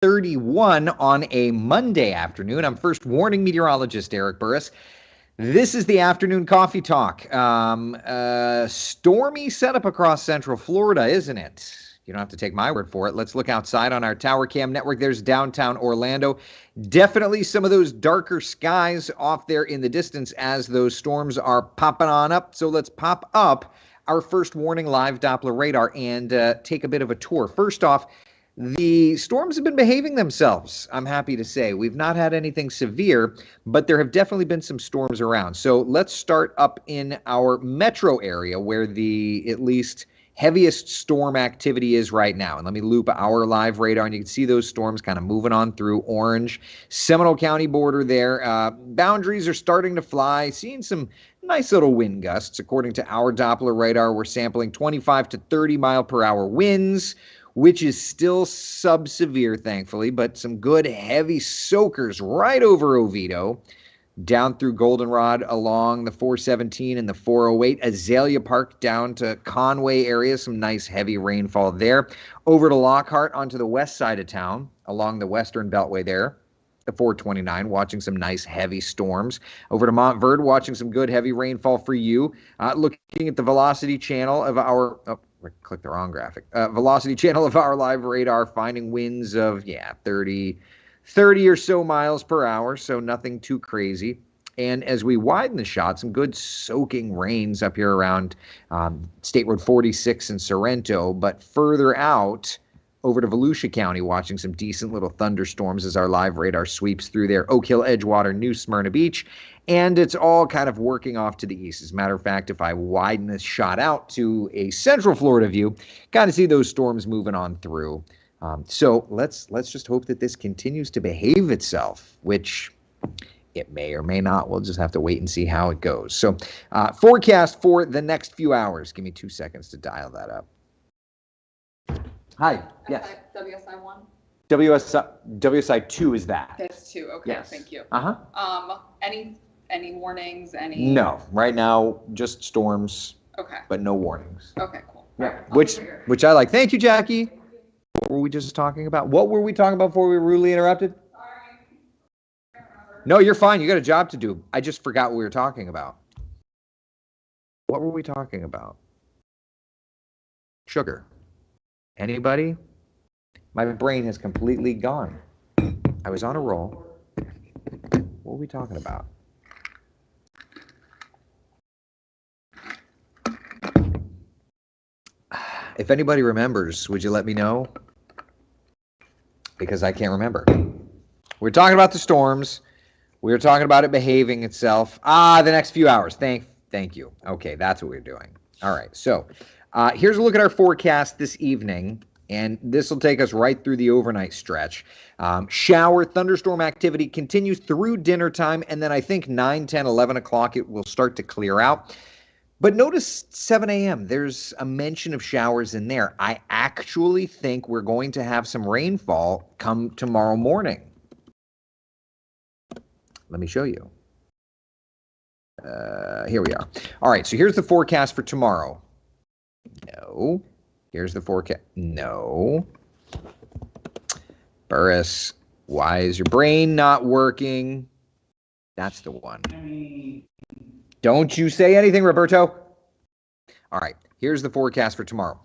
31 on a Monday afternoon. I'm first warning meteorologist Eric Burris. This is the afternoon coffee talk. Stormy setup across central Florida, isn't it? You don't have to take my word for it. Let's look outside on our tower cam network. There's downtown Orlando. Definitely some of those darker skies off there in the distance as those storms are popping on up. So let's pop up our first warning live Doppler radar and take a bit of a tour. First off, the storms have been behaving themselves, I'm happy to say. We've not had anything severe, but there have definitely been some storms around. So let's start up in our metro area where the at least heaviest storm activity is right now. And let me loop our live radar, and you can see those storms kind of moving on through Orange, Seminole County border there. Boundaries are starting to fly, seeing some nice little wind gusts. According to our Doppler radar, we're sampling 25 to 30 mile per hour winds, which is still sub-severe, thankfully, but some good heavy soakers right over Oviedo, down through Goldenrod along the 417 and the 408, Azalea Park down to Conway area, some nice heavy rainfall there. Over to Lockhart onto the west side of town, along the western beltway there, the 429, watching some nice heavy storms. Over to Montverde, watching some good heavy rainfall for you. Looking at the velocity channel of our... click the wrong graphic. Velocity channel of our live radar, finding winds of 30 or so miles per hour, so nothing too crazy. And as we widen the shot, some good soaking rains up here around State Road 46 in Sorrento, but further out over to Volusia County, watching some decent little thunderstorms as our live radar sweeps through there. Oak Hill, Edgewater, New Smyrna Beach, and it's all kind of working off to the east. As a matter of fact, if I widen this shot out to a central Florida view, kind of see those storms moving on through. So let's just hope that this continues to behave itself, which it may or may not. We'll just have to wait and see how it goes. So forecast for the next few hours. Give me 2 seconds to dial that up. Hi. Yes. WSI1? WSI2 is that. That's 2. Okay. Yes. Thank you. Any warnings? No. Right now, just storms. Okay. But no warnings. Okay. Cool. Yeah. Which I like. Thank you, Jackie. What were we just talking about? What were we talking about before we were rudely interrupted? Sorry. No, you're fine. You got a job to do. I just forgot what we were talking about. What were we talking about? Sugar. Anybody? My brain has completely gone. I was on a roll. What were we talking about? If anybody remembers, would you let me know? Because I can't remember. We're talking about the storms. We were talking about it behaving itself. The next few hours. Thank you. Okay, that's what we're doing. All right, so here's a look at our forecast this evening, and this will take us right through the overnight stretch. Shower, thunderstorm activity continues through dinner time, and then I think 9, 10, 11 o'clock it will start to clear out. But notice 7 a.m., there's a mention of showers in there. I actually think we're going to have some rainfall come tomorrow morning. Let me show you. Here we are. All right, so here's the forecast for tomorrow. No. Here's the forecast. No. Burris, why is your brain not working? That's the one. Don't you say anything, Roberto. All right, here's the forecast for tomorrow.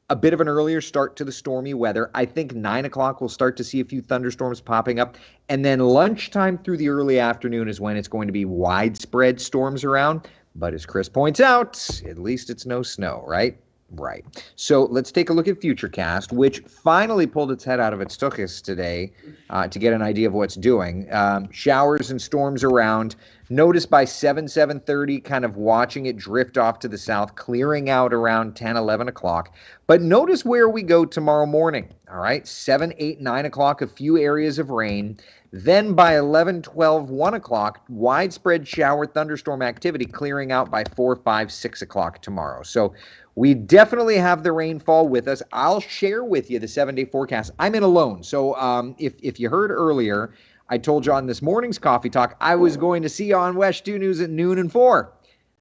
A bit of an earlier start to the stormy weather. I think 9 o'clock we'll start to see a few thunderstorms popping up. And then lunchtime through the early afternoon is when it's going to be widespread storms around. But as Chris points out, at least it's no snow, right? Right. So let's take a look at Futurecast, which finally pulled its head out of its tuchus today to get an idea of what's doing. Showers and storms around. Notice by 7:30, kind of watching it drift off to the south, clearing out around 10, 11 o'clock. But notice where we go tomorrow morning. All right, 7, 8, 9 o'clock, a few areas of rain. Then by 11, 12, 1 o'clock, widespread shower thunderstorm activity clearing out by 4, 5, 6 o'clock tomorrow. So we definitely have the rainfall with us. I'll share with you the 7-day forecast. I'm in alone. So if you heard earlier, I told you on this morning's Coffee Talk, I was going to see you on West 2 News at noon and 4.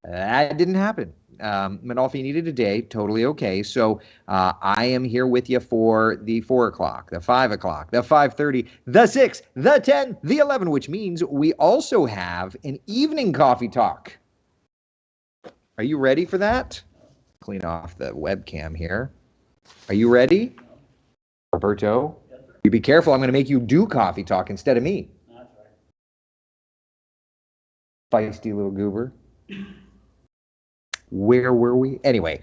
That didn't happen. Menolfi needed a day. Totally okay. So I am here with you for the 4 o'clock, the 5 o'clock, the 5:30, the 6, the 10, the 11, which means we also have an evening coffee talk. Are you ready for that? Clean off the webcam here. Are you ready? Roberto? You be careful. I'm going to make you do coffee talk instead of me. That's right. Feisty little goober. Where were we? Anyway,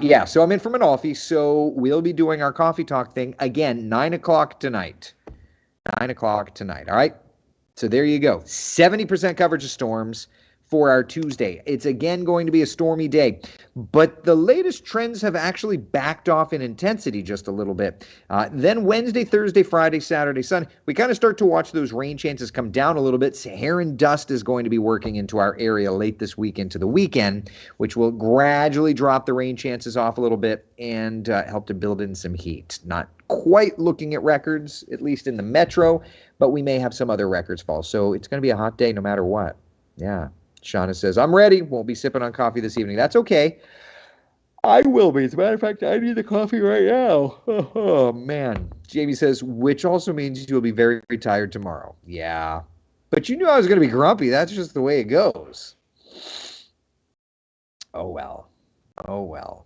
yeah, so I'm in for Menolfi, so we'll be doing our coffee talk thing again, 9 o'clock tonight. 9 o'clock tonight, all right? So there you go. 70% coverage of storms for our Tuesday. It's again going to be a stormy day, but the latest trends have actually backed off in intensity just a little bit. Then Wednesday, Thursday, Friday, Saturday, Sunday, we kind of start to watch those rain chances come down a little bit. Saharan dust is going to be working into our area late this week into the weekend, which will gradually drop the rain chances off a little bit and help to build in some heat. Not quite looking at records, at least in the metro, but we may have some other records fall. So it's going to be a hot day no matter what. Yeah. Shauna says, I'm ready. Won't be sipping on coffee this evening. That's okay. I will be. As a matter of fact, I need the coffee right now. Oh, man. Jamie says, which also means you'll be very tired tomorrow. Yeah. But you knew I was going to be grumpy. That's just the way it goes. Oh, well. Oh, well.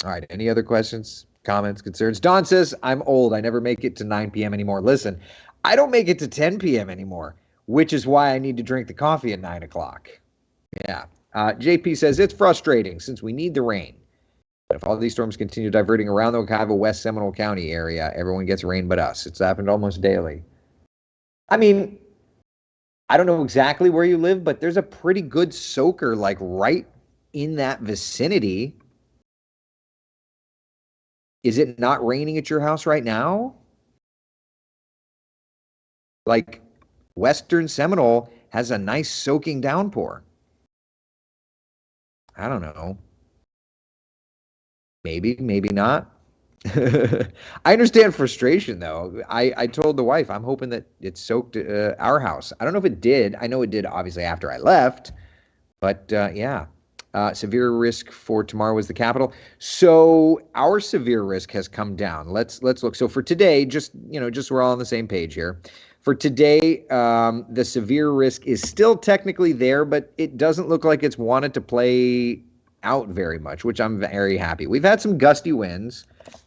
All right. Any other questions, comments, concerns? Don says, I'm old. I never make it to 9 p.m. anymore. Listen, I don't make it to 10 p.m. anymore, which is why I need to drink the coffee at 9 o'clock. Yeah. JP says, it's frustrating since we need the rain. But if all these storms continue diverting around the Wekiva, West Seminole County area, everyone gets rain but us. It's happened almost daily. I mean, I don't know exactly where you live, but there's a pretty good soaker like right in that vicinity. Is it not raining at your house right now? Like, Western Seminole has a nice soaking downpour. I don't know. Maybe, maybe not. I understand frustration, though. I told the wife, I'm hoping that it soaked our house. I don't know if it did. I know it did, obviously, after I left. But, yeah. Severe risk for tomorrow was the capital. So our severe risk has come down. Let's look. So for today, just so we're all on the same page here. For today, the severe risk is still technically there, but it doesn't look like it's wanted to play out very much, which I'm very happy. We've had some gusty winds,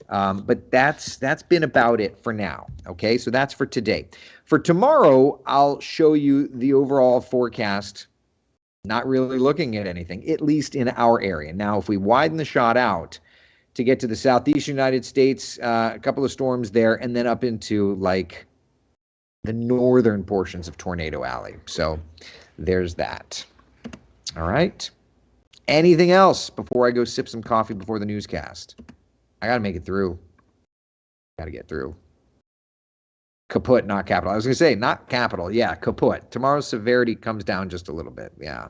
but that's been about it for now. Okay, so that's for today. For tomorrow, I'll show you the overall forecast. Not really looking at anything, at least in our area. Now, if we widen the shot out to get to the southeast United States, a couple of storms there, and then up into like the northern portions of Tornado Alley. So there's that. All right. Anything else before I go sip some coffee before the newscast? I got to make it through. Got to get through. Kaput, not capital. I was going to say, not capital. Yeah, kaput. Tomorrow's severity comes down just a little bit. Yeah.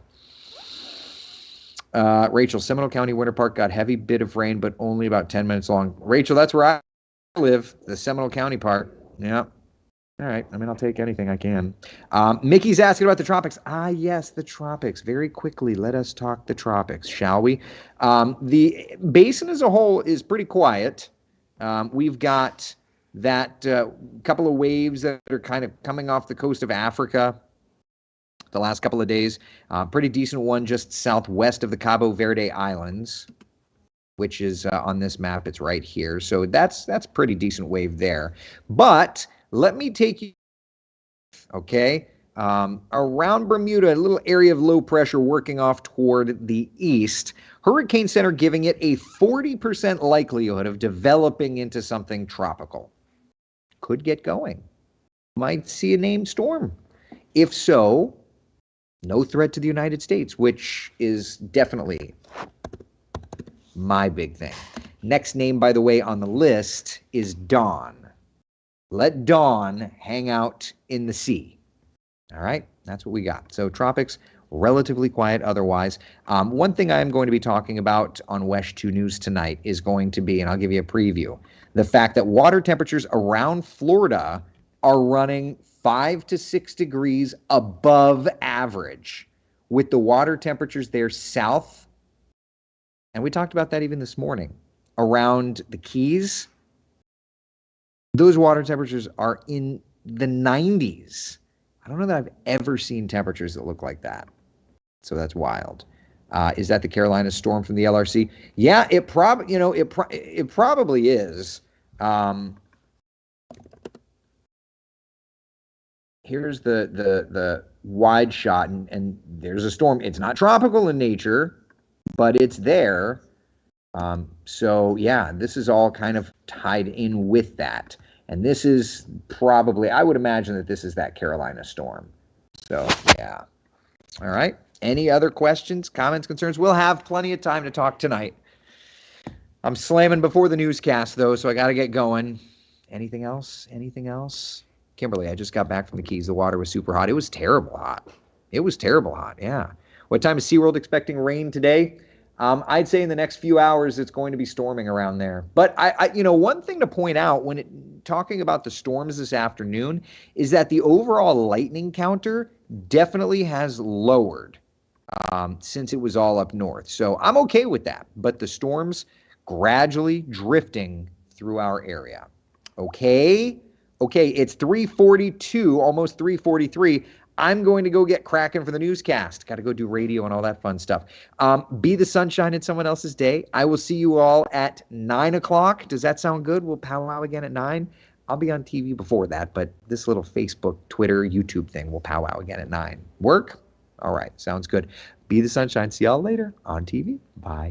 Rachel, Seminole County, Winter Park got heavy bit of rain, but only about 10 minutes long. Rachel, that's where I live, the Seminole County part. Yeah. All right. I mean, I'll take anything I can. Mickey's asking about the tropics. Yes, the tropics. Very quickly, let us talk the tropics, shall we? The basin as a whole is pretty quiet. We've got that couple of waves that are kind of coming off the coast of Africa the last couple of days. Pretty decent one just southwest of the Cabo Verde Islands, which is on this map. It's right here. So that's pretty decent wave there. But let me take you, okay, around Bermuda, a little area of low pressure working off toward the east. Hurricane Center giving it a 40% likelihood of developing into something tropical. Could get going. Might see a named storm. If so, no threat to the United States, which is definitely my big thing. Next name, by the way, on the list is Dawn. Let Dawn hang out in the sea. All right, that's what we got. So tropics, relatively quiet otherwise. One thing I'm going to be talking about on WESH 2 News tonight is going to be, and I'll give you a preview, the fact that water temperatures around Florida are running 5 to 6 degrees above average, with the water temperatures there south And we talked about that even this morning. Around the Keys, those water temperatures are in the 90s. I don't know that I've ever seen temperatures that look like that. So that's wild. Is that the Carolina storm from the LRC? Yeah, it probably, it probably is. Here's the wide shot, and there's a storm. It's not tropical in nature, but it's there. So yeah, this is all kind of tied in with that. And this is probably, I would imagine that this is that Carolina storm. So yeah. All right. Any other questions, comments, concerns? We'll have plenty of time to talk tonight. I'm slamming before the newscast, though, so I got to get going. Anything else? Anything else? Kimberly, I just got back from the Keys. The water was super hot. It was terrible hot. It was terrible hot, yeah. What time is SeaWorld expecting rain today? I'd say in the next few hours it's going to be storming around there. But one thing to point out when talking about the storms this afternoon is that the overall lightning counter definitely has lowered since it was all up north. So I'm okay with that. But the storms gradually drifting through our area. Okay, it's 3:42, almost 3:43. I'm going to go get cracking for the newscast. Got to go do radio and all that fun stuff. Be the sunshine in someone else's day. I will see you all at 9 o'clock. Does that sound good? We'll powwow again at 9. I'll be on TV before that, but this little Facebook, Twitter, YouTube thing will powwow again at 9. Work? All right, sounds good. Be the sunshine. See y'all later on TV. Bye.